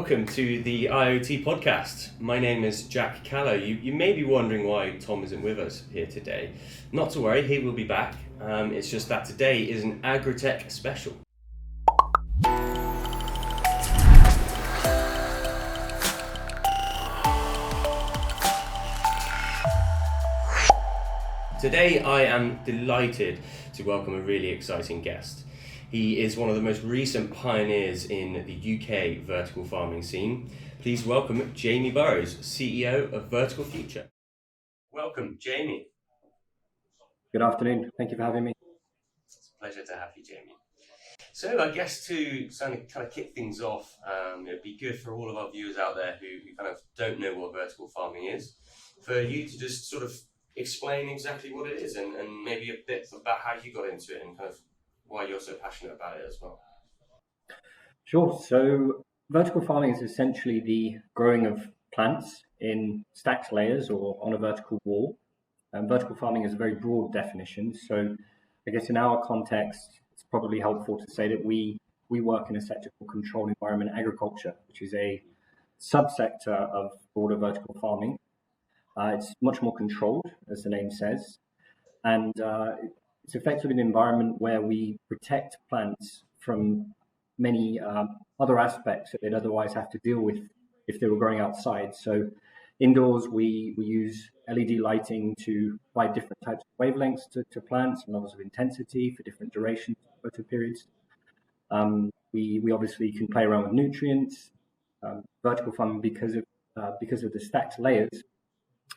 welcome to the IoT podcast. My name is Jack Calow. You may be wondering why Tom isn't with us here today. Not to worry, he will be back. It's just that today is an Agritech Special. Today I am delighted to welcome a really exciting guest. He is one of the most recent pioneers in the UK vertical farming scene. Please welcome Jamie Burrows, CEO of Vertical Future. Welcome, Jamie. Good afternoon. Thank you for having me. It's a pleasure to have you, Jamie. So I guess to kind of kick things off, it'd be good for all of our viewers out there who kind of don't know what vertical farming is, for you to just sort of explain exactly what it is and maybe a bit about how you got into it and kind of why you're so passionate about it as well. Sure. So vertical farming is essentially the growing of plants in stacked layers or on a vertical wall. Vertical farming is a very broad definition. So I guess in our context, it's probably helpful to say that we work in a sector called controlled environment agriculture, which is a subsector of broader vertical farming. It's much more controlled, as the name says, and it's effectively an environment where we protect plants from many other aspects that they'd otherwise have to deal with if they were growing outside. So indoors, we use LED lighting to provide different types of wavelengths to plants and levels of intensity for different durations, photo periods. We obviously can play around with nutrients. Vertical farming, because of the stacked layers,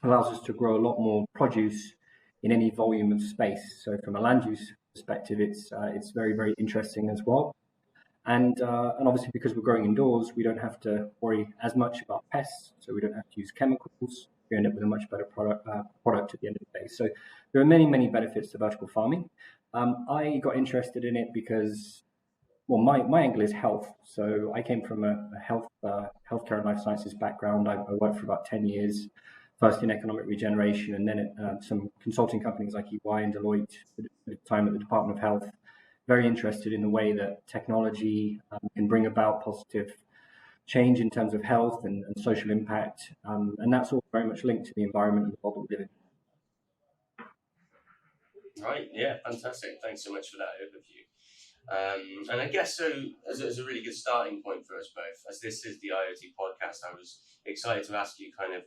allows us to grow a lot more produce in any volume of space. So from a land use perspective, it's very, very interesting as well. And obviously, because we're growing indoors, we don't have to worry as much about pests. So we don't have to use chemicals. We end up with a much better product at the end of the day. So there are many, many benefits to vertical farming. I got interested in it because, well, my angle is health. So I came from a healthcare and life sciences background. I worked for about 10 years. First in economic regeneration, and then at some consulting companies like EY and Deloitte, at the time at the Department of Health. Very interested in the way that technology can bring about positive change in terms of health and social impact, and that's all very much linked to the environment and the world we live in. Right, yeah, fantastic. Thanks so much for that overview. And I guess so, as a really good starting point for us both, as this is the IoT podcast, I was excited to ask you kind of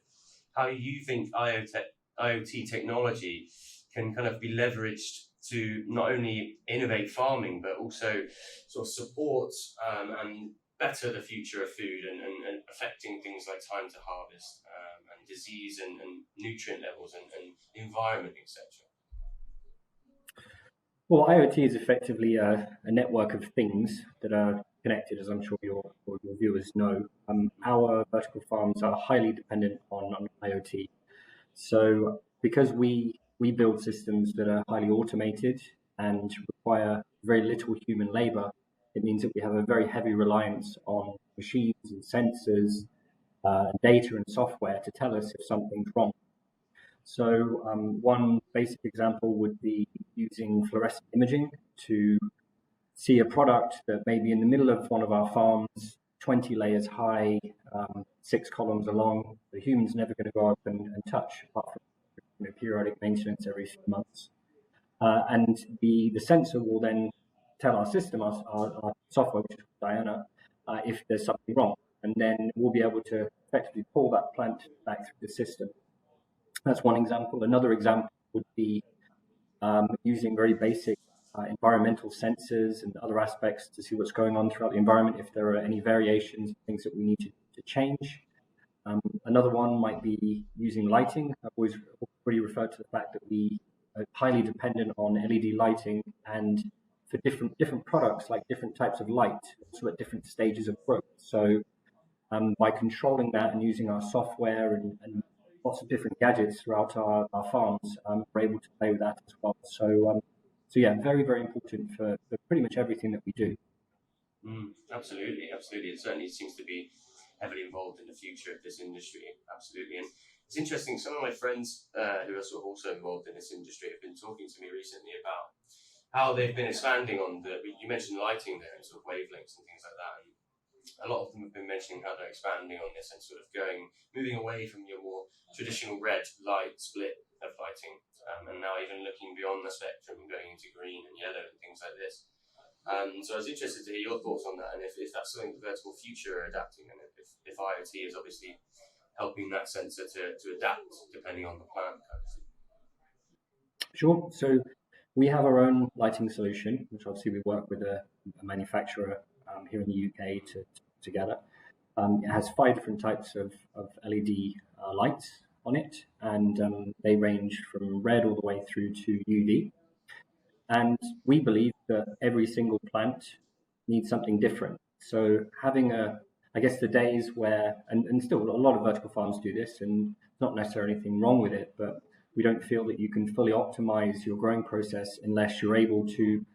how you think IoT technology can kind of be leveraged to not only innovate farming, but also sort of support and better the future of food and affecting things like time to harvest and disease and nutrient levels and environment, etc. Well, IoT is effectively a network of things that are connected, as I'm sure your viewers know. Our vertical farms are highly dependent on IoT. So because we build systems that are highly automated and require very little human labor, it means that we have a very heavy reliance on machines and sensors, data and software to tell us if something's wrong. So one basic example would be using fluorescent imaging to see a product that may be in the middle of one of our farms, 20 layers high, 6 columns along. The human's never going to go up and touch, apart from periodic maintenance every few months. And the sensor will then tell our system, our software, which is Diana, if there's something wrong. And then we'll be able to effectively pull that plant back through the system. That's one example. Another example would be using very basic environmental sensors and other aspects to see what's going on throughout the environment, if there are any variations, things that we need to change. Another one might be using lighting. I've always already referred to the fact that we are highly dependent on LED lighting, and for different products, like different types of light, also at different stages of growth. So by controlling that and using our software and lots of different gadgets throughout our farms, we're able to play with that as well. So yeah, very, very important for pretty much everything that we do. Absolutely. It certainly seems to be heavily involved in the future of this industry. Absolutely. And it's interesting, some of my friends who are sort of also involved in this industry have been talking to me recently about how they've been expanding on you mentioned lighting there and sort of wavelengths and things like that. And a lot of them have been mentioning how they're expanding on this and sort of moving away from your more traditional red light split of lighting, and now even looking beyond the spectrum and going into green and yellow and things like this. So I was interested to hear your thoughts on that, and if that's something the vertical future are adapting, and if IoT is obviously helping that sensor to adapt depending on the plant. Sure. So we have our own lighting solution, which obviously we work with a manufacturer here in the UK together. It has 5 different types of LED lights on it, and they range from red all the way through to UV. And we believe that every single plant needs something different. So having I guess the days where, and still a lot of vertical farms do this, and not necessarily anything wrong with it, but we don't feel that you can fully optimize your growing process unless you're able to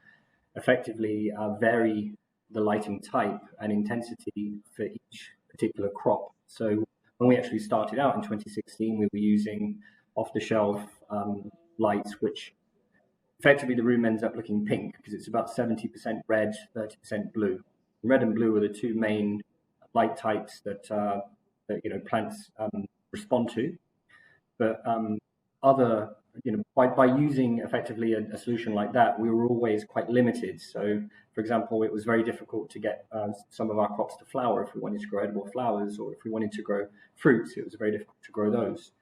effectively vary the lighting type and intensity for each particular crop. So when we actually started out in 2016, we were using off-the-shelf lights, which effectively the room ends up looking pink because it's about 70% red, 30% blue. Red and blue are the 2 main light types that plants respond to. But by using effectively a solution like that, we were always quite limited. So, for example, it was very difficult to get some of our crops to flower if we wanted to grow edible flowers, or if we wanted to grow fruits, it was very difficult to grow those.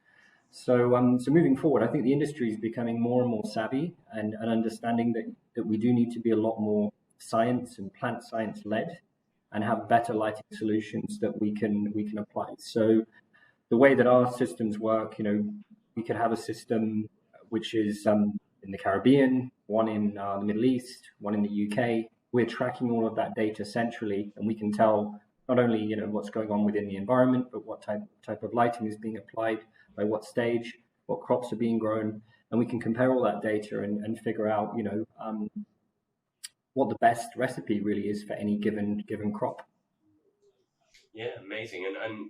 So moving forward, I think the industry is becoming more and more savvy and understanding that we do need to be a lot more science and plant science led, and have better lighting solutions that we can apply. So the way that our systems work, we could have a system which is in the Caribbean, one in the Middle East, one in the UK. We're tracking all of that data centrally, and we can tell not only what's going on within the environment, but what type of lighting is being applied, by what stage, what crops are being grown, and we can compare all that data and figure out what the best recipe really is for any given crop. Yeah, amazing. And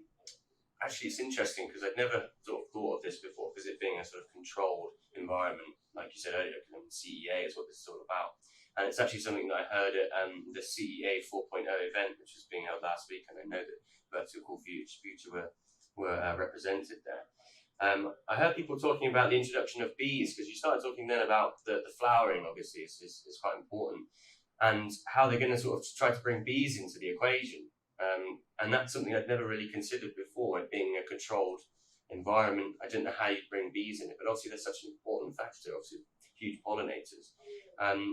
actually, it's interesting because I'd never sort of thought of this before, because it being a sort of controlled environment, like you said earlier, CEA is what this is all about. And it's actually something that I heard at the CEA 4.0 event, which was being held last week, and I know that Vertical Future were represented there. I heard people talking about the introduction of bees, because you started talking then about the flowering, obviously, is quite important, and how they're going to sort of try to bring bees into the equation. And that's something I'd never really considered before, it being a controlled environment. I didn't know how you'd bring bees in it, but obviously they're such an important factor, obviously huge pollinators.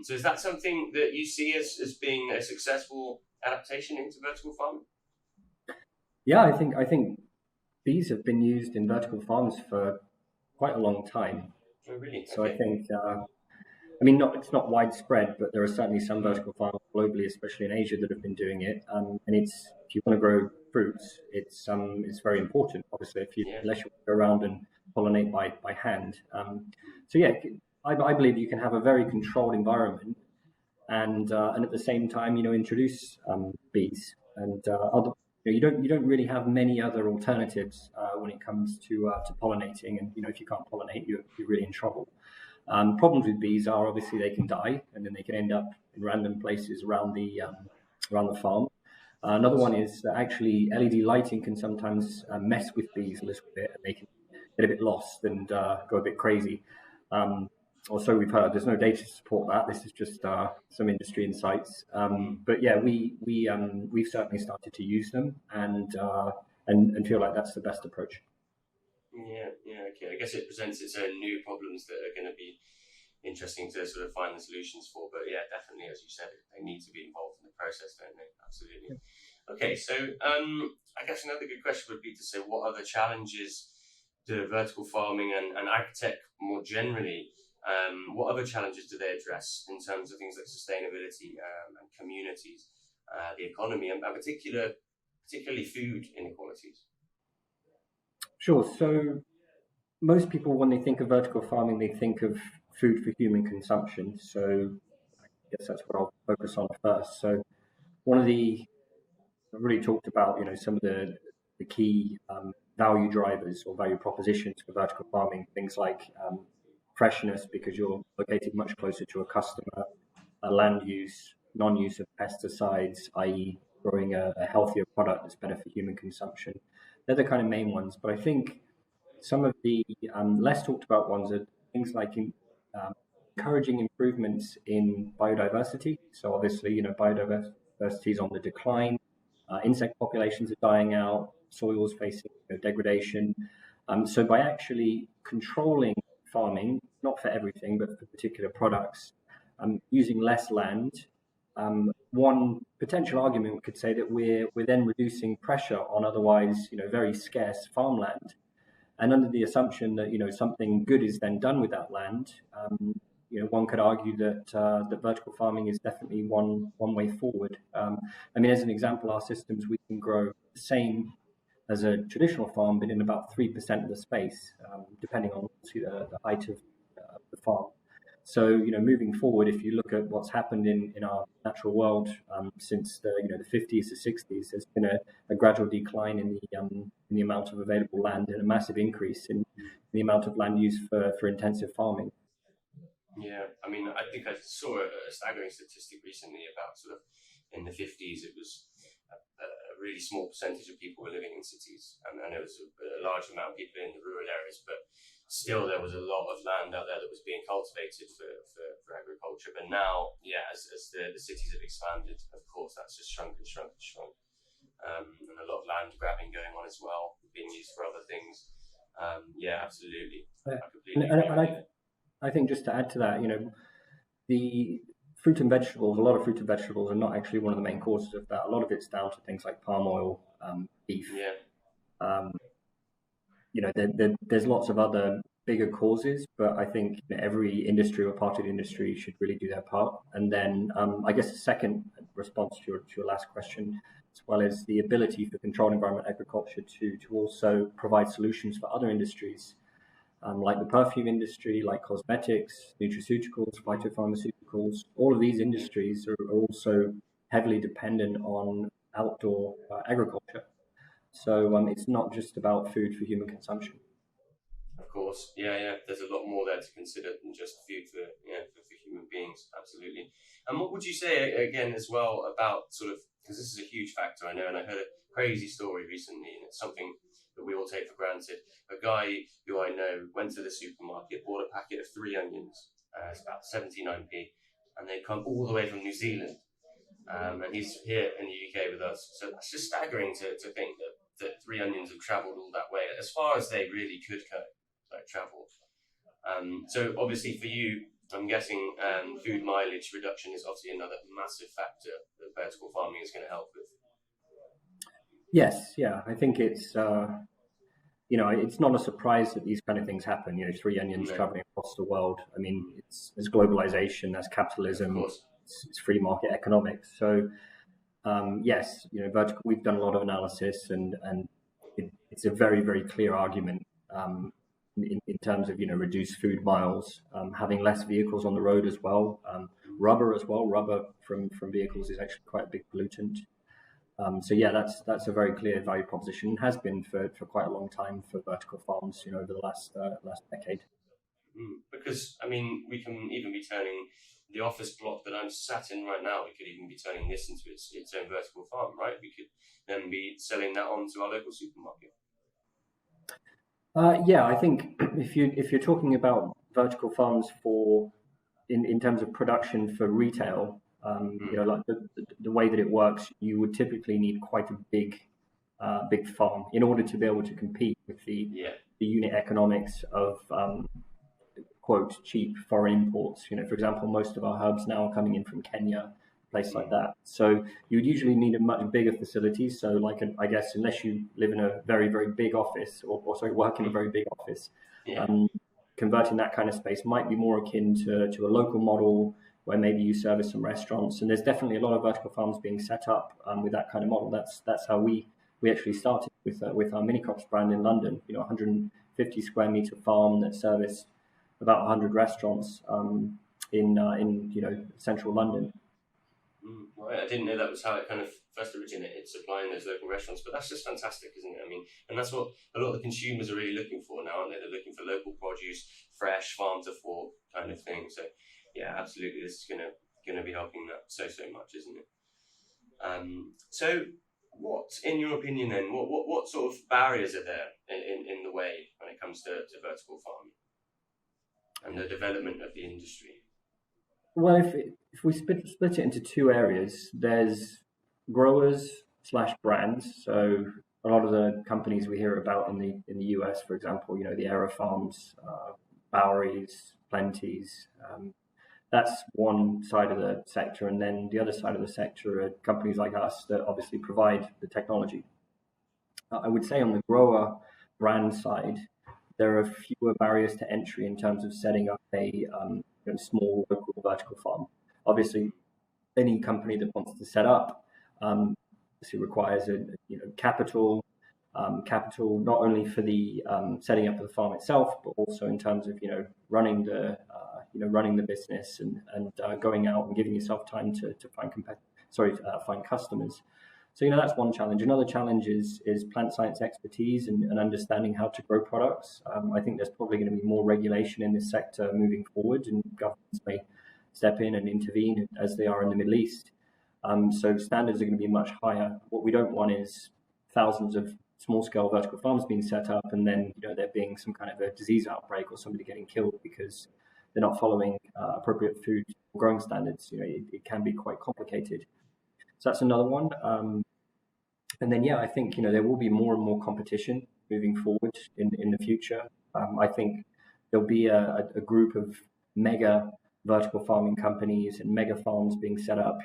So is that something that you see as being a successful adaptation into vertical farming? Yeah, I think bees have been used in vertical farms for quite a long time. Oh, really? So okay. I think, it's not widespread, but there are certainly some vertical farms globally, especially in Asia, that have been doing it. And if you want to grow fruits, it's very important. Obviously, unless you go around and pollinate by hand. So yeah, I believe you can have a very controlled environment, and at the same time, introduce bees and other. You don't really have many other alternatives when it comes to pollinating, and if you can't pollinate, you're really in trouble. Problems with bees are obviously they can die, and then they can end up in random places around the farm. Another one is that actually LED lighting can sometimes mess with bees a little bit, and they can get a bit lost and go a bit crazy. Or so we've heard. There's no data to support that. This is just some industry insights. But yeah, we've certainly started to use them and feel like that's the best approach. Yeah, okay. I guess it presents its own new problems that are going to be interesting to sort of find the solutions for. But yeah, definitely, as you said, they need to be involved in the process, don't they? Absolutely. Okay, so I guess another good question would be to say, what other challenges do vertical farming and AgTech more generally, what other challenges do they address in terms of things like sustainability and communities, the economy, and particularly food inequalities? Sure. So most people, when they think of vertical farming, they think of food for human consumption. So I guess that's what I'll focus on first. So one of the I've really talked about, some of the key value drivers or value propositions for vertical farming, things like freshness, because you're located much closer to a customer, land use, non-use of pesticides, i.e., growing a healthier product that's better for human consumption. They're the kind of main ones. But I think some of the less talked about ones are things like um, encouraging improvements in biodiversity. So obviously, biodiversity is on the decline. Insect populations are dying out. Soils facing degradation. So by actually controlling farming, not for everything, but for particular products, using less land, one potential argument could say that we're then reducing pressure on otherwise very scarce farmland, and under the assumption that something good is then done with that land, one could argue that that vertical farming is definitely one way forward. I mean, as an example, our systems, we can grow the same as a traditional farm, but in about 3% of the space, depending on the height of the farm. So, moving forward, if you look at what's happened in our natural world since the 50s to 60s, there's been a gradual decline in the amount of available land and a massive increase in the amount of land used for intensive farming. Yeah, I mean, I think I saw a staggering statistic recently about sort of in the 50s, it was a really small percentage of people were living in cities, and it was a large amount of people in the rural areas, but still there was a lot of land out there that was being cultivated for agriculture. But now, yeah, as the cities have expanded, of course, that's just shrunk and shrunk and shrunk. And a lot of land grabbing going on as well, being used for other things. Yeah, absolutely. I completely agree. I think just to add to that, the fruit and vegetables, a lot of fruit and vegetables are not actually one of the main causes of that. A lot of it's down to things like palm oil, beef. Yeah. There's lots of other bigger causes, but I think every industry or part of the industry should really do their part. And then I guess the second response to your last question, as well as the ability for controlled environment agriculture to also provide solutions for other industries, like the perfume industry, like cosmetics, nutraceuticals, phytopharmaceuticals. All of these industries are also heavily dependent on outdoor agriculture. So it's not just about food for human consumption. Of course, yeah. There's a lot more there to consider than just food for human beings. Absolutely. And what would you say again as well about sort of, because this is a huge factor, I know, and I heard a crazy story recently, and it's something that we all take for granted. A guy who I know went to the supermarket, bought a packet of 3 onions. It's about 79p, and they come all the way from New Zealand. And he's here in the UK with us. So that's just staggering to think that 3 onions have travelled all that way, as far as they really could go, like travel. So obviously for you, I'm guessing food mileage reduction is obviously another massive factor that vertical farming is going to help with. Yes, yeah, I think it's it's not a surprise that these kind of things happen. 3 onions traveling across the world. I mean, there's globalization, there's capitalism, it's free market economics. So yes, vertical. We've done a lot of analysis, and it's a very, very clear argument in terms of reduced food miles, having less vehicles on the road as well. Rubber as well. Rubber from vehicles is actually quite a big pollutant. So yeah, that's a very clear value proposition, and has been for quite a long time for vertical farms, over the last decade. Because I mean, we can even be turning the office block that I'm sat in right now. We could even be turning this into its own vertical farm, right? We could then be selling that on to our local supermarket. Yeah, I think if you're talking about vertical farms in terms of production for retail, like the way that it works, you would typically need quite a big farm in order to be able to compete with the unit economics of quote cheap foreign imports. For example, most of our herbs now are coming in from Kenya, place like that. So you would usually need a much bigger facility. So I guess unless you live in a very, very big office or work in a very big office, converting that kind of space might be more akin to a local model where maybe you service some restaurants. And there's definitely a lot of vertical farms being set up with that kind of model. That's how we actually started with our Mini Crops brand in London. 150 square meter farm that serviced about 100 restaurants in central London. Right, I didn't know that was how it kind of first originated, supplying those local restaurants. But that's just fantastic, isn't it? I mean, and that's what a lot of the consumers are really looking for now, aren't they? They're looking for local produce, fresh, farm to fork kind of thing. So, yeah, absolutely, this is gonna be helping that so much, isn't it? So, what, in your opinion, then, what sort of barriers are there in the way when it comes to vertical farming and the development of the industry? Well, if we split it into two areas, there's growers slash brands. So a lot of the companies we hear about in the US, for example, the Aero Farms, Boweries, Plenties. That's one side of the sector, and then the other side of the sector are companies like us that obviously provide the technology. I would say on the grower brand side, there are fewer barriers to entry in terms of setting up a small local vertical farm. Obviously, any company that wants to set up obviously requires capital, capital not only for the setting up of the farm itself, but also in terms of running the business and going out and giving yourself time to find customers. So that's one challenge. Another challenge is plant science expertise and understanding how to grow products. I think there's probably going to be more regulation in this sector moving forward, and governments may step in and intervene as they are in the Middle East. So standards are going to be much higher. What we don't want is thousands of small-scale vertical farms being set up, and then there being some kind of a disease outbreak or somebody getting killed because they're not following appropriate food growing standards. It can be quite complicated. So that's another one. And then, I think, there will be more and more competition moving forward in the future. I think there'll be a group of mega vertical farming companies and mega farms being set up,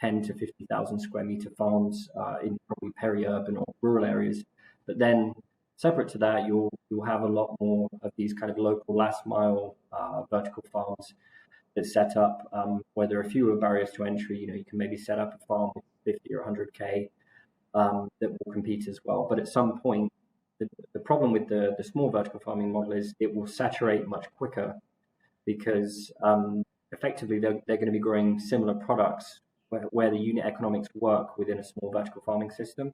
10 to 50,000 square meter farms in probably peri-urban or rural areas. But then separate to that, you'll have a lot more of these kind of local last mile vertical farms that set up where there are fewer barriers to entry. You can maybe set up a farm with 50 or 100K that will compete as well. But at some point, the problem with the small vertical farming model is it will saturate much quicker because effectively they're going to be growing similar products where the unit economics work within a small vertical farming system.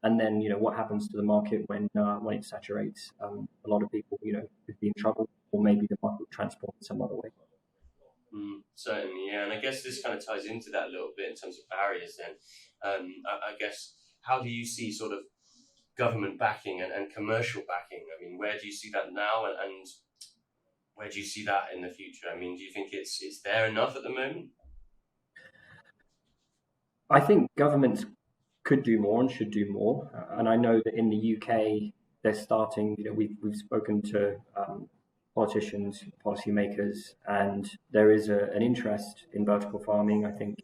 And then, what happens to the market when it saturates? A lot of people, could be in trouble, or maybe the market will transform in some other way. Certainly, yeah. And I guess this kind of ties into that a little bit in terms of barriers then. I guess, how do you see sort of government backing and commercial backing? I mean, where do you see that now and where do you see that in the future? I mean, do you think it's there enough at the moment? I think governments could do more and should do more. And I know that in the UK, they're starting, we've spoken to politicians, policymakers, and there is an interest in vertical farming. I think,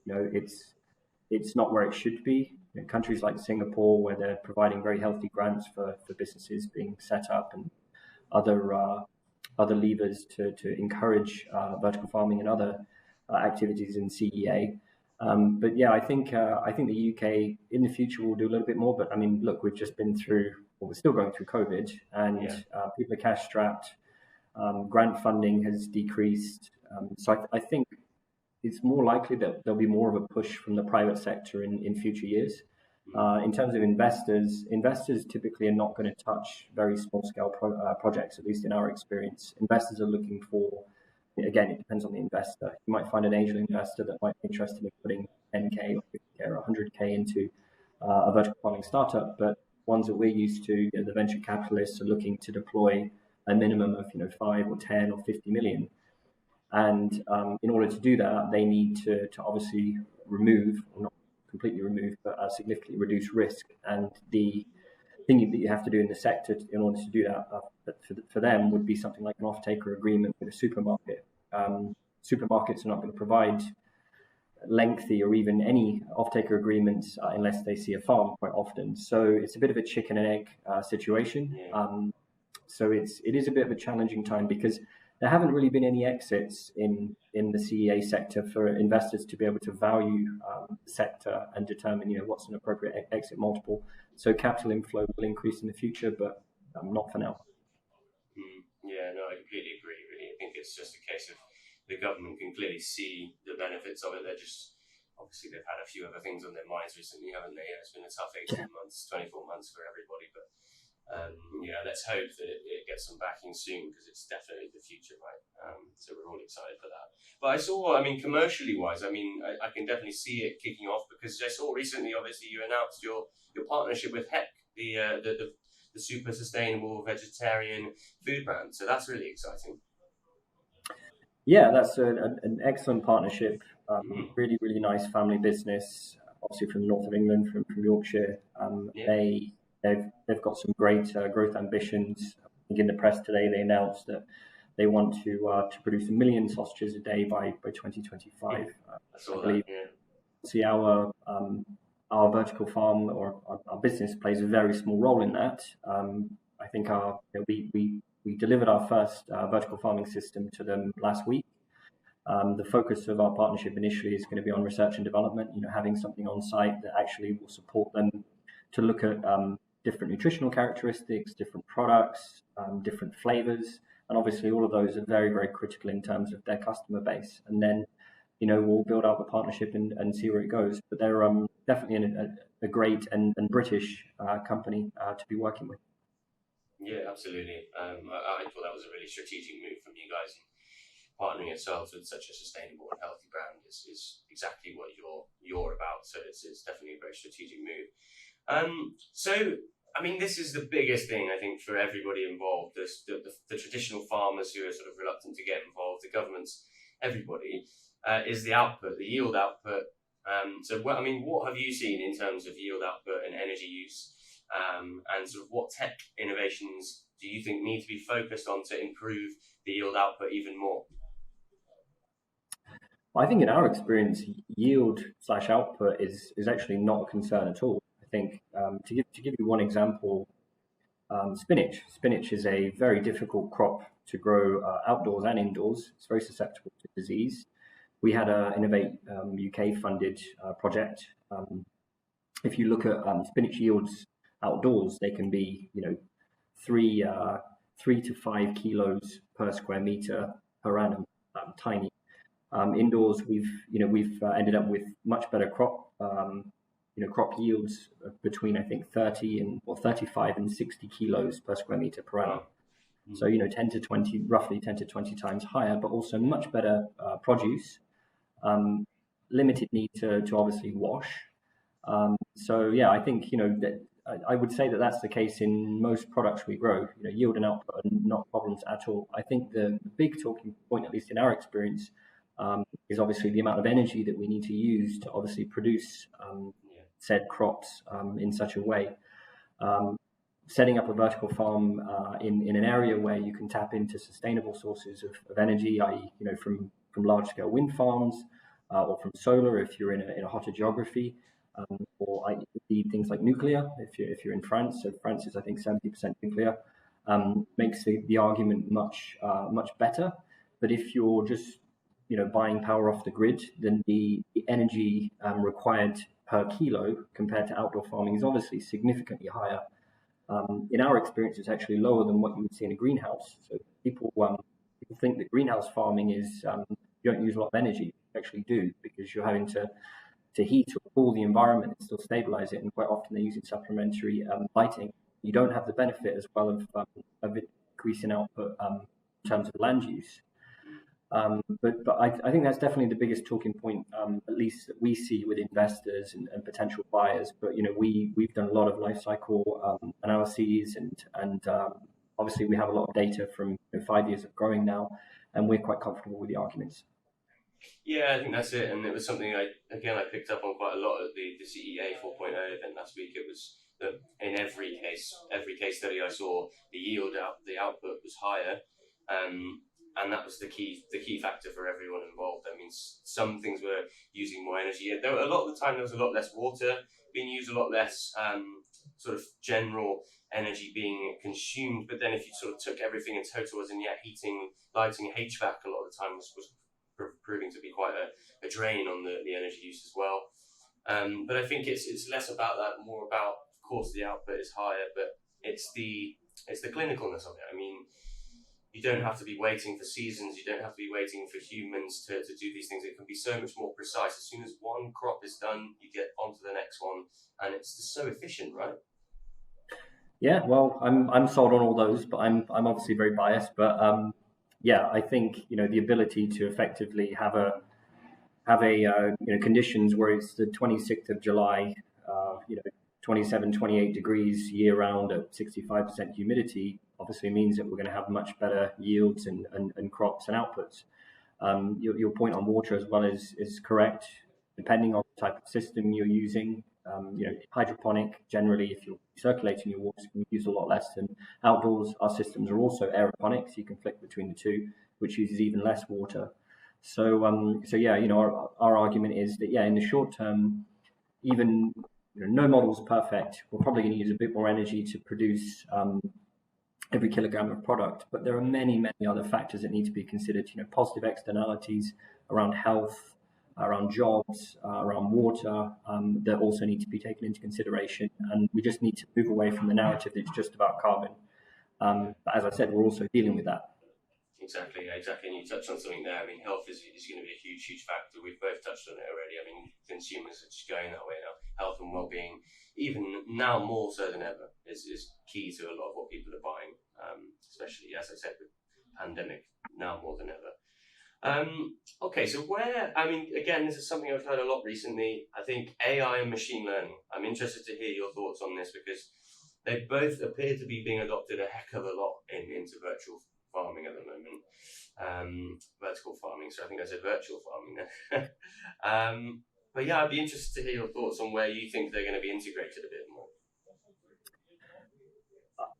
it's not where it should be. Countries like Singapore, where they're providing very healthy grants for businesses being set up, and other levers to encourage vertical farming and other activities in CEA. But I think the UK in the future will do a little bit more. But I mean, look, we're still going through COVID, and people are cash strapped. Grant funding has decreased. So I think it's more likely that there'll be more of a push from the private sector in future years. In terms of investors typically are not going to touch very small scale projects, at least in our experience. Investors are looking for, again, it depends on the investor. You might find an angel investor that might be interested in putting 10K or 50K or 100K into a vertical farming startup, but ones that we're used to, the venture capitalists are looking to deploy a minimum of 5 or 10 or 50 million. And in order to do that, they need to obviously remove, or not completely remove, but significantly reduce risk. And the thing that you have to do in the sector in order to do that for them would be something like an off-taker agreement with a supermarket. Supermarkets are not going to provide lengthy or even any off-taker agreements unless they see a farm quite often. So it's a bit of a chicken and egg situation. So it is a bit of a challenging time because there haven't really been any exits in the CEA sector for investors to be able to value the sector and determine what's an appropriate exit multiple. So capital inflow will increase in the future, but not for now. Yeah, no, I completely agree. Really, I think it's just a case of the government can clearly see the benefits of it. They're just obviously they've had a few other things on their minds recently, haven't they? It's been a tough 18 months, 24 months for everybody, but Let's hope that it gets some backing soon, because it's definitely the future, right? So we're all excited for that. But I saw, commercially wise, I can definitely see it kicking off, because I saw recently, obviously, you announced your partnership with Heck, the super sustainable vegetarian food brand. So that's really exciting. Yeah, that's an excellent partnership. Mm. Really, really nice family business. Obviously from the north of England, from Yorkshire. Yeah. They've got some great growth ambitions. I think in the press today they announced that they want to produce 1 million sausages a day by 2025. I saw I believe. that. Yeah. See, our vertical farm, or our business, plays a very small role in that. I think we delivered our first vertical farming system to them last week. The focus of our partnership initially is going to be on research and development, having something on site that actually will support them to look at different nutritional characteristics, different products, different flavors. And obviously all of those are very, very critical in terms of their customer base. And then, we'll build out the partnership and see where it goes. But they're definitely a great and British company to be working with. Yeah, absolutely. I thought that was a really strategic move from you guys. Partnering yourselves with such a sustainable and healthy brand is exactly what you're about. So it's definitely a very strategic move. This is the biggest thing, I think, for everybody involved. The traditional farmers who are sort of reluctant to get involved, the governments, everybody, is the output, the yield output. What have you seen in terms of yield output and energy use? And sort of what tech innovations do you think need to be focused on to improve the yield output even more? I think in our experience, yield/output is actually not a concern at all. I think to give you one example, spinach. Spinach is a very difficult crop to grow outdoors and indoors. It's very susceptible to disease. We had a Innovate UK funded project. If you look at spinach yields outdoors, they can be 3 to 5 kilos per square meter per annum. Tiny. Indoors, we've ended up with much better crop yields between, I think, 35 and 60 kilos per square meter per annum. So 10 to 20 times higher, but also much better produce. Limited need to obviously wash. I think that I would say that that's the case in most products we grow. Yield and output are not problems at all. I think the big talking point, at least in our experience, is obviously the amount of energy that we need to use to obviously produce said crops in such a way. Setting up a vertical farm in an area where you can tap into sustainable sources of energy, i.e., from large-scale wind farms or from solar if you're in a hotter geography, or things like nuclear if you're in France. So France is, I think, 70% nuclear. Makes the argument much better. But if you're just buying power off the grid, then the energy required per kilo compared to outdoor farming is obviously significantly higher. In our experience, it's actually lower than what you would see in a greenhouse. So people think that greenhouse farming is you don't use a lot of energy. You actually do, because you're having to heat or cool the environment and still stabilize it, and quite often they're using supplementary lighting. You don't have the benefit as well of increasing output in terms of land use. But I think that's definitely the biggest talking point, at least that we see with investors and potential buyers. But we've done a lot of life cycle analyses, and obviously we have a lot of data from 5 years of growing now, and we're quite comfortable with the arguments. Yeah, I think that's it, and it was something I picked up on quite a lot at the CEA 4.0 event last week. It was that in every case study I saw, the output was higher, and that was the key factor for everyone involved. I mean, some things were using more energy. A lot of the time there was a lot less water being used, a lot less sort of general energy being consumed. But then if you sort of took everything in total, as in heating, lighting, HVAC, a lot of the time was proving to be quite a drain on the energy use as well. But I think it's less about that, more about, of course, the output is higher, but it's the clinicalness of it. I mean, you don't have to be waiting for seasons. You don't have to be waiting for humans to do these things. It can be so much more precise. As soon as one crop is done, you get onto the next one, and it's just so efficient, right? Yeah, well, I'm sold on all those, but I'm obviously very biased. But yeah, I think the ability to effectively have a conditions where it's the 26th of July, 27, 28 degrees year round at 65% humidity obviously means that we're going to have much better yields and crops and outputs. Your point on water as well is correct. Depending on the type of system you're using, hydroponic generally, if you're circulating your water, you use a lot less than outdoors. Our systems are also aeroponic, so you can flick between the two, which uses even less water. So yeah, our argument is that in the short term, even no model's perfect. We're probably going to use a bit more energy to produce every kilogram of product, but there are many, many other factors that need to be considered. Positive externalities around health, around jobs, around water, that also need to be taken into consideration. And we just need to move away from the narrative that's just about carbon. But as I said, we're also dealing with that. Exactly. And you touched on something there. I mean, health is going to be a huge, huge factor. We've both touched on it already. I mean, consumers are just going that way now. Health and well-being, even now more so than ever, is key to a lot of what people are buying, especially, as I said, with pandemic, now more than ever. Okay, so again, this is something I've heard a lot recently. I think AI and machine learning. I'm interested to hear your thoughts on this because they both appear to be being adopted a heck of a lot into virtual farming at the moment, vertical farming. So I think I said virtual farming there. But yeah, I'd be interested to hear your thoughts on where you think they're going to be integrated a bit more.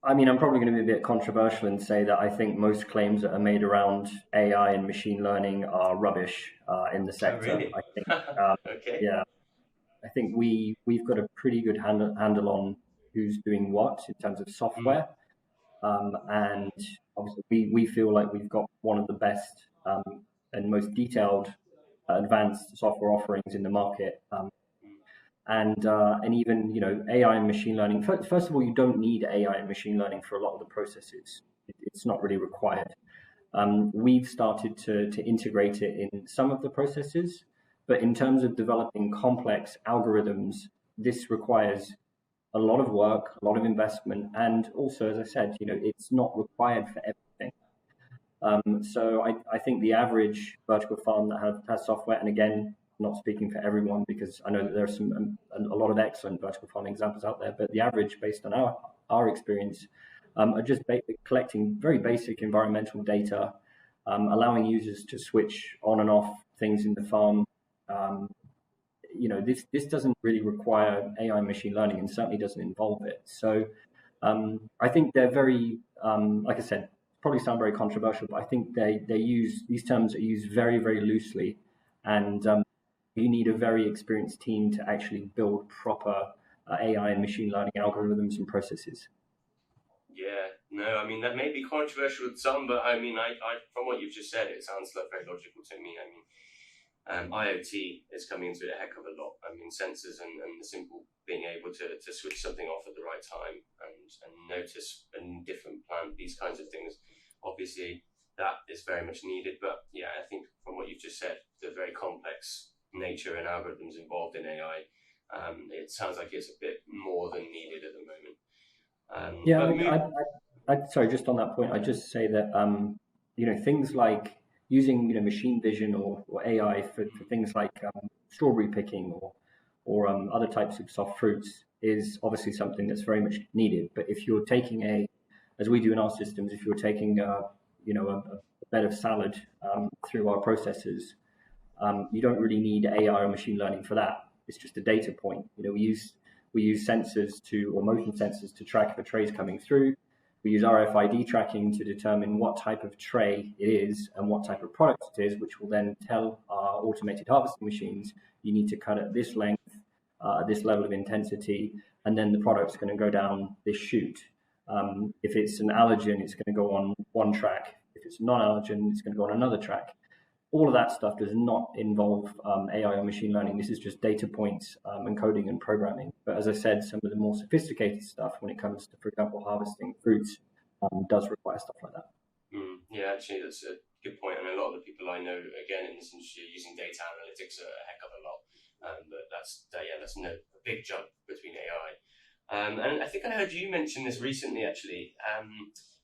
I mean, I'm probably going to be a bit controversial and say that I think most claims that are made around AI and machine learning are rubbish in the sector. Oh, really? I think, okay. Yeah, I think we've got a pretty good handle on who's doing what in terms of software. And obviously, we feel like we've got one of the best and most detailed, advanced software offerings in the market. And even AI and machine learning. First of all, you don't need AI and machine learning for a lot of the processes. It's not really required. We've started to integrate it in some of the processes, but in terms of developing complex algorithms, this requires a lot of work, a lot of investment, and also, as I said, it's not required for everything. So I think the average vertical farm that has software, and again, not speaking for everyone because I know that there are a lot of excellent vertical farming examples out there, but the average, based on our experience, are just collecting very basic environmental data, allowing users to switch on and off things in the farm. This doesn't really require AI machine learning and certainly doesn't involve it. So I think they're very, like I said, probably sound very controversial, but I think they use these terms are used very, very loosely, and you need a very experienced team to actually build proper AI and machine learning algorithms and processes. Yeah, no, I mean that may be controversial with some, but I mean, I from what you've just said, it sounds like very logical to me. I mean, IoT is coming into it a heck of a lot. I mean, sensors and the simple being able to switch something off at the right time and notice a different plant, these kinds of things. Obviously, that is very much needed. But yeah, I think from what you've just said, the very complex nature and algorithms involved in AI, it sounds like it's a bit more than needed at the moment. Sorry, just on that point, I just say that things like using machine vision or AI for things like strawberry picking or other types of soft fruits is obviously something that's very much needed. But if you're taking as we do in our systems, if you're taking a bed of salad through our processes, you don't really need AI or machine learning for that. It's just a data point. We use sensors or motion sensors to track if a tray is coming through. We use RFID tracking to determine what type of tray it is and what type of product it is, which will then tell our automated harvesting machines, you need to cut at this length, this level of intensity, and then the product's going to go down this chute. If it's an allergen, it's going to go on one track. If it's non-allergen, it's going to go on another track. All of that stuff does not involve AI or machine learning. This is just data points and coding and programming. But as I said, some of the more sophisticated stuff when it comes to, for example, harvesting fruits does require stuff like that. Yeah, actually, that's a good point. And a lot of the people I know, again, in this industry are using data analytics a heck of a lot. But that's a big jump between AI. And I think I heard you mention this recently, actually,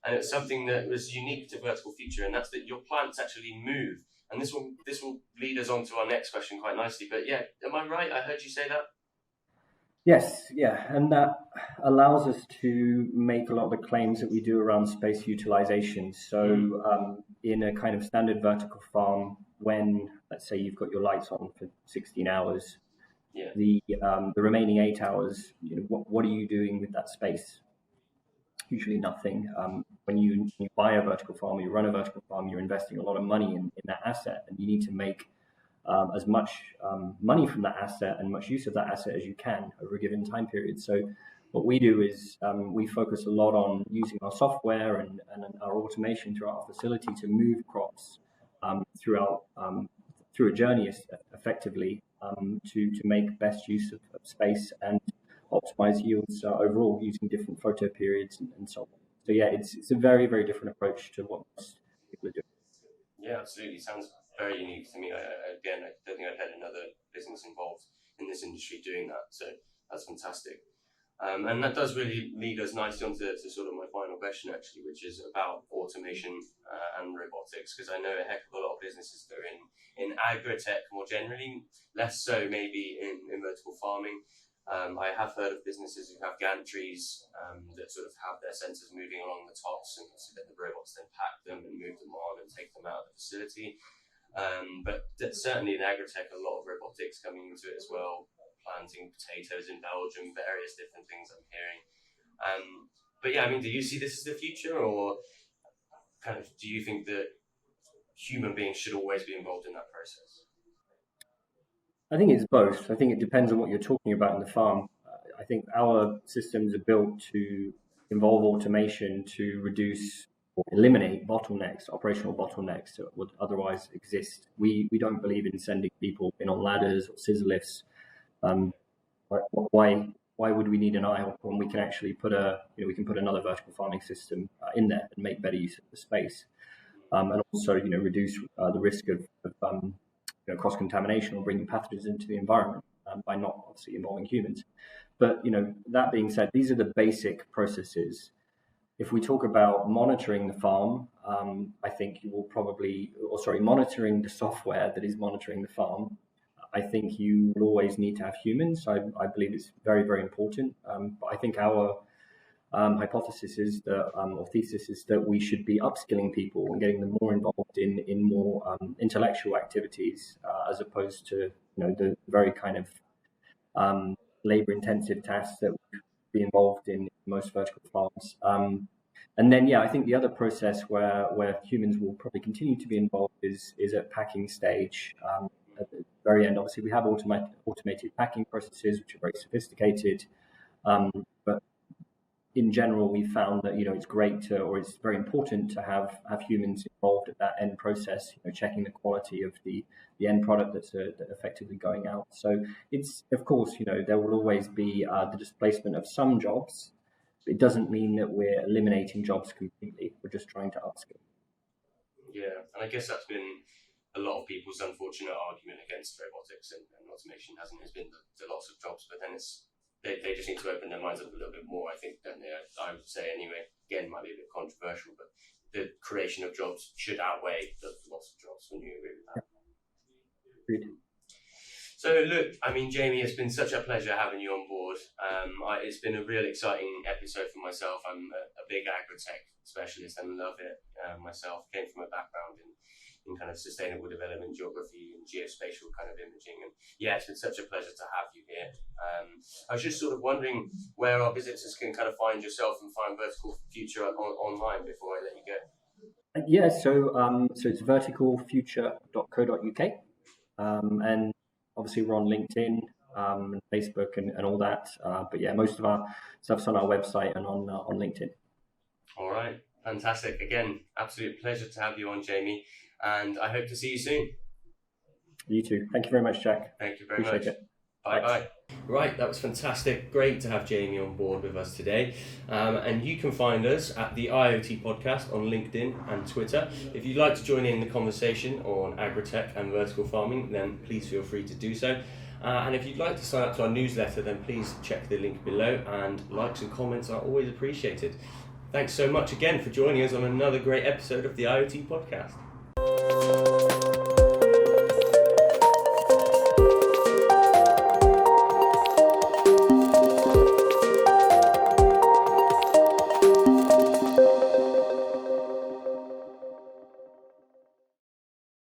and it's something that was unique to Vertical Future, and that's that your plants actually move. And this will lead us on to our next question quite nicely. But yeah, am I right? I heard you say that. Yes, yeah, and that allows us to make a lot of the claims that we do around space utilization. So, in a kind of standard vertical farm, when let's say you've got your lights on for 16 hours, Yeah. the remaining 8 hours, what are you doing with that space? Usually nothing. When you buy a vertical farm, you run a vertical farm, you're investing a lot of money in that asset, and you need to make as much money from that asset and much use of that asset as you can over a given time period. So what we do is we focus a lot on using our software and our automation throughout our facility to move crops throughout through a journey effectively to make best use of space and optimize yields overall using different photo periods and so on. So yeah, it's a very, very different approach to what most people are doing. Yeah, absolutely. Sounds very unique to me. Again, I don't think I've had another business involved in this industry doing that. So that's fantastic. And that does really lead us nicely onto sort of my final question, actually, which is about automation and robotics, because I know a heck of a lot of businesses that are in Agritech more generally, less so maybe in vertical farming. I have heard of businesses who have gantries that sort of have their sensors moving along the tops, and so then the robots then pack them and move them on and take them out of the facility. But certainly in Agritech, a lot of robotics coming into it as well, planting potatoes in Belgium, various different things I'm hearing. But yeah, I mean, do you see this as the future, or kind of do you think that human beings should always be involved in that process? I think it's both. I think it depends on what you're talking about in the farm. I think our systems are built to involve automation to reduce or eliminate bottlenecks, operational bottlenecks that would otherwise exist. We don't believe in sending people in on ladders or scissor lifts. Why would we need an IHOP when we can actually put we can put another vertical farming system in there and make better use of the space, and also reduce the risk of cross-contamination or bringing pathogens into the environment by not obviously involving humans. But that being said, these are the basic processes. If we talk about monitoring the farm, I think you will probably, monitoring the software that is monitoring the farm, I think you will always need to have humans. I believe it's very, very important. But I think our hypothesis is that, or thesis is that we should be upskilling people and getting them more involved in more intellectual activities as opposed to the very kind of labor-intensive tasks that would be involved in most vertical farms. And then, I think the other process where humans will probably continue to be involved is at packing stage. At the very end, obviously, we have automated packing processes, which are very sophisticated. But in general, we found that it's great it's very important to have humans involved at that end process, checking the quality of the end product that's effectively going out. So it's, of course, there will always be the displacement of some jobs. It doesn't mean that we're eliminating jobs completely. We're just trying to upskill. Yeah, and I guess that's been a lot of people's unfortunate argument against robotics and automation, hasn't it? It's been the loss of jobs, but then they just need to open their minds up a little bit more, I think, don't they? I would say anyway. Again, might be a bit controversial, but the creation of jobs should outweigh the loss of jobs. Wouldn't you agree with that? Agreed. So look, I mean, Jamie, it's been such a pleasure having you on board. It's been a real exciting episode for myself. I'm a big Agritech specialist and love it myself. Came from a background in kind of sustainable development, geography and geospatial kind of imaging. And yeah, it's been such a pleasure to have you here. I was just sort of wondering where our visitors can kind of find yourself and find Vertical Future online before I let you go. Yeah, so it's verticalfuture.co.uk. And obviously we're on LinkedIn and Facebook and all that. But yeah, most of our stuff's on our website and on LinkedIn. All right, fantastic. Again, absolute pleasure to have you on, Jamie. And I hope to see you soon. You too. Thank you very much, Jack. Thank you very much. Appreciate it. Bye-bye. Right, that was fantastic. Great to have Jamie on board with us today. And you can find us at the IoT Podcast on LinkedIn and Twitter. If you'd like to join in the conversation on Agritech and vertical farming, then please feel free to do so. And if you'd like to sign up to our newsletter, then please check the link below, and likes and comments are always appreciated. Thanks so much again for joining us on another great episode of the IoT podcast.